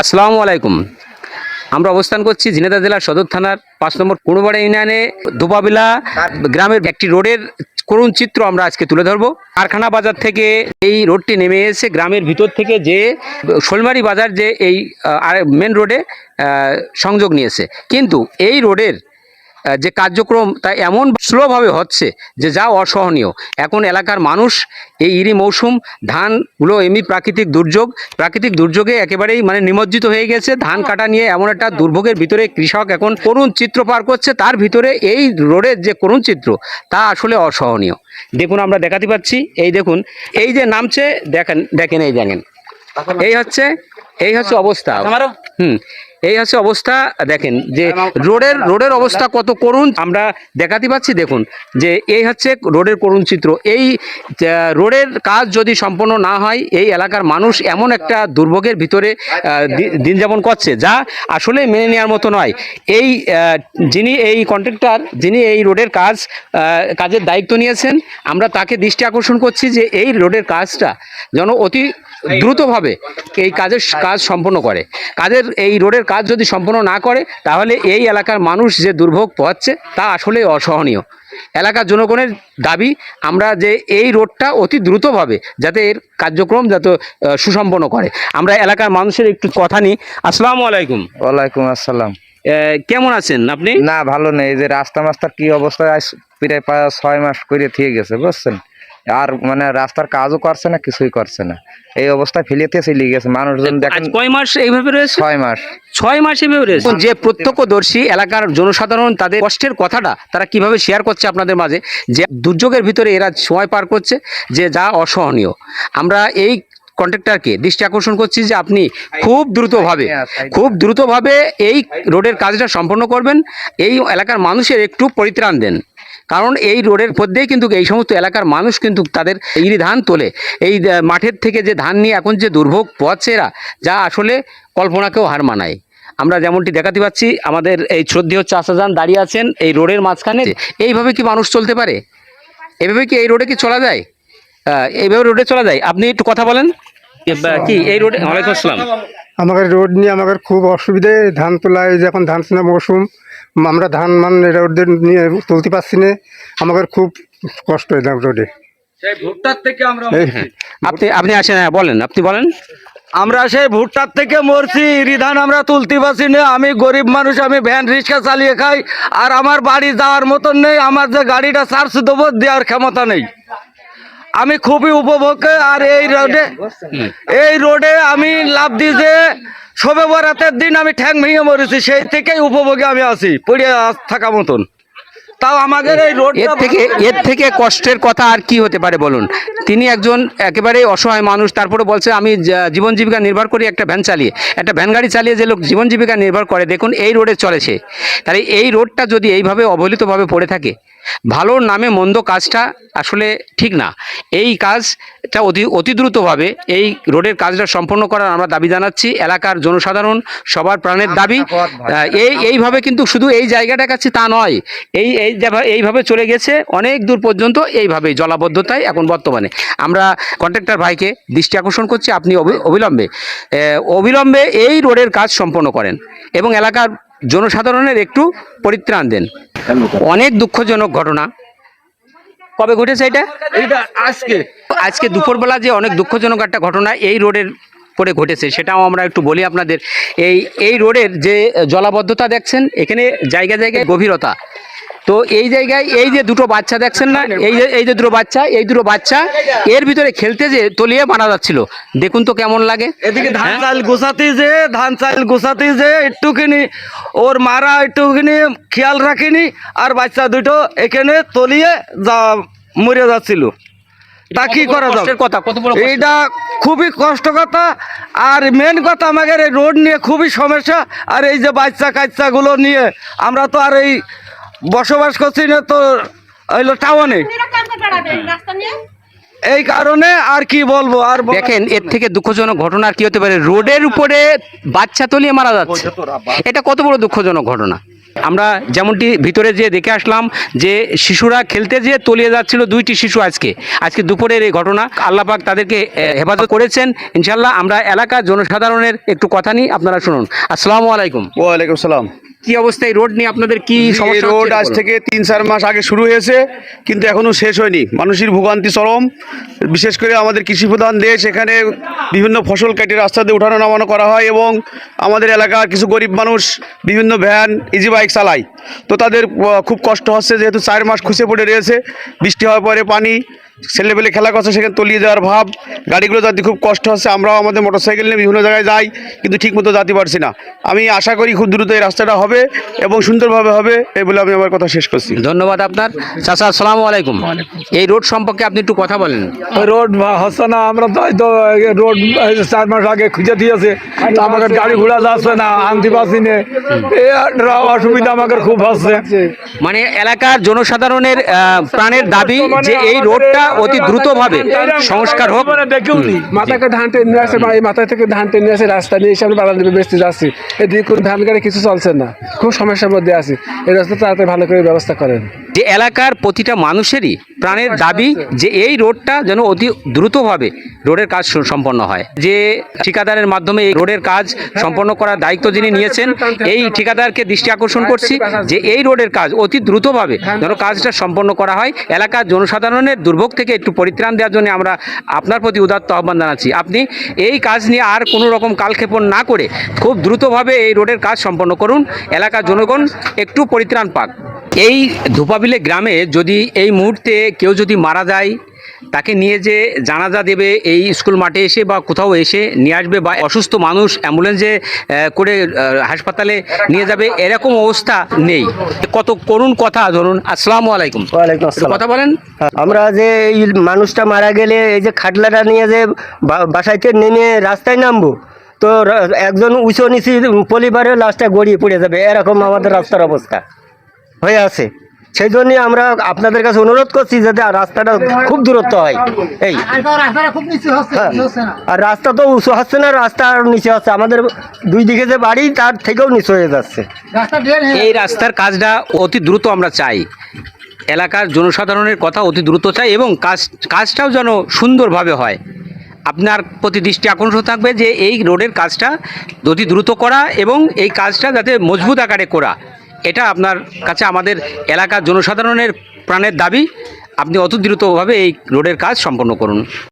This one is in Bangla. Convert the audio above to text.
আসসালামু আলাইকুম। আমরা অবস্থান করছি ঝিনাইদহ জেলার সদর থানার ৫ নম্বর কুড়ুবাড়া ইউনিয়নে দুপাবিলা গ্রামের একটি রোডের করুণ চিত্র আমরা আজকে তুলে ধরবো। কারখানা বাজার থেকে এই রোডটি নেমে এসে গ্রামের ভিতর থেকে যে শোলমারি বাজার যে এই মেন রোডে সংযোগ নিয়েছে, কিন্তু এই রোডের যে কার্যক্রম তা এমন স্লোভাবে হচ্ছে যে যা অসহনীয়। এখন এলাকার মানুষ এই ইরি মৌসুম ধানগুলো এমনি প্রাকৃতিক দুর্যোগে একেবারেই নিমজ্জিত হয়ে গেছে। ধান কাটা নিয়ে এমন একটা দুর্ভোগের ভিতরে কৃষক এখন করুণ চিত্র পার করছে। তার ভিতরে এই রোডের যে করুণ চিত্র তা আসলে অসহনীয়। দেখুন, আমরা দেখাতে পাচ্ছি, এই দেখুন, এই যে নামছে, দেখেন এই হচ্ছে অবস্থা। এই হচ্ছে অবস্থা। দেখেন যে রোডের অবস্থা কত করুণ আমরা দেখাতে পাচ্ছি। দেখুন যে এই হচ্ছে রোডের করুণ চিত্র। এই রোডের কাজ যদি সম্পন্ন না হয়, এই এলাকার মানুষ এমন একটা দুর্ভোগের ভিতরে দিন যাপন করছে যা আসলে মেনে নেওয়ার মতো নয়। যিনি এই কন্ট্রাক্টর, যিনি এই রোডের কাজের দায়িত্ব নিয়েছেন, আমরা তাকে দৃষ্টি আকর্ষণ করছি যে এই রোডের কাজটা যেন অতি দ্রুতভাবে এই কাজ সম্পন্ন করে। এই রোডের কাজ যদি সম্পন্ন না করে, তাহলে এই এলাকার মানুষ যে দুর্ভোগ পাচ্ছে তা আসলে অসহনীয়। এলাকার জনগণের দাবি আমরা যে এই রোডটা অতি দ্রুতভাবে যাতে এর কার্যক্রম যাতে সুসম্পন্ন করে। আমরা এলাকার মানুষের একটু কথা নিই। আসসালামু আলাইকুম। ওয়ালাইকুম আসসালাম। কেমন আছেন আপনি? না, ভালো নেই। এই যে রাস্তার কি অবস্থা, প্রায় 6 মাস করে থেকে গেছে, বুঝছেন। আর রাস্তার কাজও করছে না, কিছুই করছে না। এই অবস্থায় ফেলিতে চলে গেছে মানুষজন। দেখেন কয় মাস এইভাবে রয়েছে? 6 মাস এইভাবে রয়েছে। যে প্রত্যক্ষদর্শী এলাকার জনসাধারণ তাদের কষ্টের কথাটা তারা কিভাবে শেয়ার করছে আপনাদের মাঝে, যে দুর্যোগের ভিতরে এরা সময় পার করছে যে যা অসহনীয়। আমরা এই কন্ট্রাক্টরকে দৃষ্টি আকর্ষণ করছি যে আপনি খুব দ্রুতভাবে এই রোডের কাজটা সম্পন্ন করবেন। এই এলাকার মানুষের একটু পরিত্রাণ দেন, কারণ এই রোডের মধ্যেই কিন্তু এই সমস্ত এলাকার মানুষ কিন্তু তাদের ইরি ধান তোলে। এই মাঠের থেকে যে ধান নিয়ে এখন যে দুর্ভোগ পোহাচ্ছে এরা, যা আসলে কল্পনাকেও হার মানায়। আমরা যেমনটি দেখাতে পাচ্ছি, আমাদের এই শ্রদ্ধেয় চাচাজান দাঁড়িয়ে আছেন এই রোডের মাঝখানে। এইভাবে কি মানুষ চলতে পারে? এভাবে কি এই রোডে কি চলা যায়? এইভাবে রোডে চলা যায়? আপনি একটু কথা বলেন কি এই রোডে। ওয়ালাইকুম আসসালাম। আমাদের রোড নিয়ে আমাদের খুব অসুবিধে। ধান তোলায় যখন ধান তোলা মৌসুম, আমরা ধান রোডদের নিয়ে তুলতে পারছি না। আমাদের খুব কষ্ট হয় রোডে। আপনি আসেন, বলেন, আপনি বলেন। আমরা সেই ভুট্টার থেকে মরছি, ধান আমরা তুলতে পারছি না। আমি গরিব মানুষ, আমি ভ্যান রিক্সা চালিয়ে খাই, আর আমার বাড়ি যাওয়ার মতন নেই। আমার যে গাড়িটা চার্জ দেবো দেওয়ার ক্ষমতা নেই। আমি খুবই উপভোগ্য। আর এই রোডে আমি লাভ দিই যে শবে বরাতের দিন আমি ঠ্যাং ভেঙে মরেছি, সেই থেকেই উপভোগে আমি আছি পড়ে থাকা মতন। তাও আমাদের এই রোড এর থেকে কষ্টের কথা আর কি হতে পারে বলুন? তিনি একজন একেবারে অসহায় মানুষ, তারপরে বলছে আমি জীবন জীবিকা নির্ভর করি একটা ভ্যান গাড়ি চালিয়ে যে লোক জীবন জীবিকা নির্ভর করে, দেখুন এই রোডে চলেছে। তাহলে এই রোডটা যদি এইভাবে অবহেলিতভাবে পড়ে থাকে, ভালোর নামে মন্দ কাজটা আসলে ঠিক না। এই কাজটা অতি দ্রুতভাবে এই রোডের কাজটা সম্পন্ন করার আমরা দাবি জানাচ্ছি। এলাকার জনসাধারণ সবার প্রাণের দাবি। এইভাবে কিন্তু শুধু এই জায়গাটার কাছে তা নয়, এইভাবে চলে গেছে অনেক দূর পর্যন্ত, এইভাবেই জলাবদ্ধতায় এখন বর্তমানে। আমরা কন্ট্রাক্টর ভাইকে দৃষ্টি আকর্ষণ করছি, আপনি অবিলম্বে এই রোডের কাজ সম্পন্ন করেন এবং এলাকার জনসাধারণের একটু পরিত্রাণ দেন। অনেক দুঃখজনক ঘটনা। কবে ঘটেছে এটা? আজকে দুপুরবেলা যে অনেক দুঃখজনক একটা ঘটনা এই রোডের পরে ঘটেছে, সেটাও আমরা একটু বলি আপনাদের। এই রোডের যে জলাবদ্ধতা দেখছেন, এখানে জায়গায় গভীরতা। তো এই জায়গায় এই যে দুটো বাচ্চা দেখছেন না, এই যে দুটো বাচ্চা এর ভিতরে খেলতে যে তলিয়ে মারা যাচ্ছিল। দেখুন তো কেমন লাগে। এদিকে ধান চাল গোছাতে যে একটুখানি ওর মারা একটুখানি খেয়াল রাখেনি, আর বাচ্চা দুটো এখানে তলিয়ে মরে যাচ্ছিল। তা কি করা যাবে? এইটা খুবই কষ্ট কথা। আর মেন কথা, আমাদের এই রোড নিয়ে খুবই সমস্যা। আর এই যে বাচ্চা কাচ্চাগুলো নিয়ে আমরা তো আর এই বসবাস করছি না, তো হইলো টাউনে। এই কারণে আর কি বলবো। আর দেখেন, এর থেকে দুঃখজনক ঘটনা আর কি হতে পারে? রোডের উপরে বাচ্চা তলিয়ে মারা যাচ্ছে, এটা কত বড় দুঃখজনক ঘটনা। আমরা যেমনটি ভিতরে যেয়ে দেখে আসলাম যে শিশুরা খেলতে যেয়ে তলিয়ে যাচ্ছিল, 2টি শিশু আজকে দুপুরের এই ঘটনা। আল্লাহ পাক তাদেরকে হেফাজত করেছেন ইনশাল্লাহ। আমরা এলাকার জনসাধারণের একটু কথা নিই, আপনারা শুনুন। আসসালামু আলাইকুম। ওয়ালাইকুম সালাম। কি অবস্থা এই রোড নিয়ে আপনাদের কি এই সমস্যা রোড হচ্ছে? আজ থেকে 3-4 মাস আগে শুরু হয়েছে, কিন্তু এখনো শেষ হয়নি। মানুষের ভোগান্তি চরম, বিশেষ করে আমাদের কৃষি প্রধান দেশ। এখানে বিভিন্ন ফসল কেটে রাস্তা দিয়ে উঠানো নামানো করা হয় এবং আমাদের এলাকার কিছু গরিব মানুষ বিভিন্ন ভ্যান ইজি বাইক চালায়, তো তাদের খুব কষ্ট হচ্ছে, যেহেতু 4 মাস খুঁজে পড়ে রয়েছে। বৃষ্টি হওয়ার পরে পানি, ছেলেপেলে খেলা করছে, সেখানে তলিয়ে যাওয়ার ভাব। গাড়িগুলো যাতে খুব কষ্ট হচ্ছে। আমরাও আমাদের মোটরসাইকেল নিয়ে বিভিন্ন জায়গায় যাই, কিন্তু ঠিকমতো যেতে পারছি না। আমি আশা করি খুব দ্রুত এই রাস্তাটা হবে এবং সুন্দরভাবে হবে, এই বলে আমি আমার কথা শেষ করছি। ধন্যবাদ আপনার। চাচা আসসালামু আলাইকুম। এই রোড সম্পর্কে আপনি একটু কথা বলেন। রোড হচ্ছে না, আমরা তো রোড 4 মাস আগে খুঁজে দিয়েছে, তো আমাদের গাড়ি ঘোড়া যাচ্ছে না, আনতে পারছি না, এই অসুবিধা আমাদের খুব হচ্ছে। মানে এলাকার জনসাধারণের প্রাণের দাবি যে এই রোডটা অতি দ্রুতভাবে সংস্কার হোক। মাথাকে ধান টেনে নিয়ে আসে, এই মাথা থেকে ধান টেনে নিয়ে আসে, রাস্তা নিয়ে এসে আমরা বাজার নিয়ে বেচতে যাচ্ছি। এদিকে কোনো ধান গাড়ি কিছু চলছে না, খুব সমস্যার মধ্যে আছি। এই রাস্তা তাড়াতাড়ি ভালো করে ব্যবস্থা করেন। যে এলাকার প্রতিটা মানুষেরই প্রাণের দাবি যে এই রোডটা যেন অতি দ্রুতভাবে রোডের কাজ সম্পন্ন হয়। যে ঠিকাদারের মাধ্যমে এই রোডের কাজ সম্পন্ন করার দায়িত্ব যিনি নিয়েছেন, এই ঠিকাদারকে দৃষ্টি আকর্ষণ করছি যে এই রোডের কাজ অতি দ্রুতভাবে যেন কাজটা সম্পন্ন করা হয়। এলাকার জনসাধারণের দুর্ভোগ থেকে একটু পরিত্রাণ দেওয়ার জন্য আমরা আপনার প্রতি উদাত্ত আহ্বান জানাচ্ছি। আপনি এই কাজ নিয়ে আর কোনো রকম কালক্ষেপণ না করে খুব দ্রুতভাবে এই রোডের কাজ সম্পন্ন করুন, এলাকার জনগণ একটু পরিত্রাণ পাক। এই ধোপাবিলে গ্রামে যদি এই মুহূর্তে কেউ যদি মারা যায়, তাকে নিয়ে যে জানাজা দেবে এই স্কুল মাঠে এসে বা কোথাও এসে নিয়ে আসবে, বা অসুস্থ মানুষ অ্যাম্বুলেন্সে করে হাসপাতালে নিয়ে যাবে, এরকম অবস্থা নেই। কত করুণ কথা। ধরুন আসসালামু আলাইকুম। ওয়ালাইকুম একটু আসসালাম। কথা বলেন। আমরা যে এই মানুষটা মারা গেলে এই যে খাটলাটা নিয়ে যে বাসাইতে নেমে রাস্তায় নামবো, তো একজন উঁচু নিচি পরিবারে লাশটা গড়িয়ে পড়ে যাবে, এরকম আমাদের রাস্তার অবস্থা হয়ে আছে। সেই জন্যই আমরা আপনাদের কাছে অনুরোধ করছি যাতে রাস্তাটা খুব দূরত্ব হয়। এই হ্যাঁ। আর রাস্তা তো উঁচু হচ্ছে না, রাস্তা আর নিচে হচ্ছে। আমাদের 2 দিকে যে বাড়ি তার থেকেও নিচু হয়ে যাচ্ছে। এই রাস্তার কাজটা অতি দ্রুত আমরা চাই, এলাকার জনসাধারণের কথা অতি দ্রুত চাই এবং কাজটাও যেন সুন্দরভাবে হয়। আপনার প্রতি দৃষ্টি আকর্ষণ থাকবে যে এই রোডের কাজটা অতি দ্রুত করা এবং এই কাজটা যাতে মজবুত আকারে করা, এটা আপনার কাছে আমাদের এলাকার জনসাধারণের প্রাণের দাবি। আপনি অতি দ্রুতভাবে এই রোডের কাজ সম্পন্ন করুন।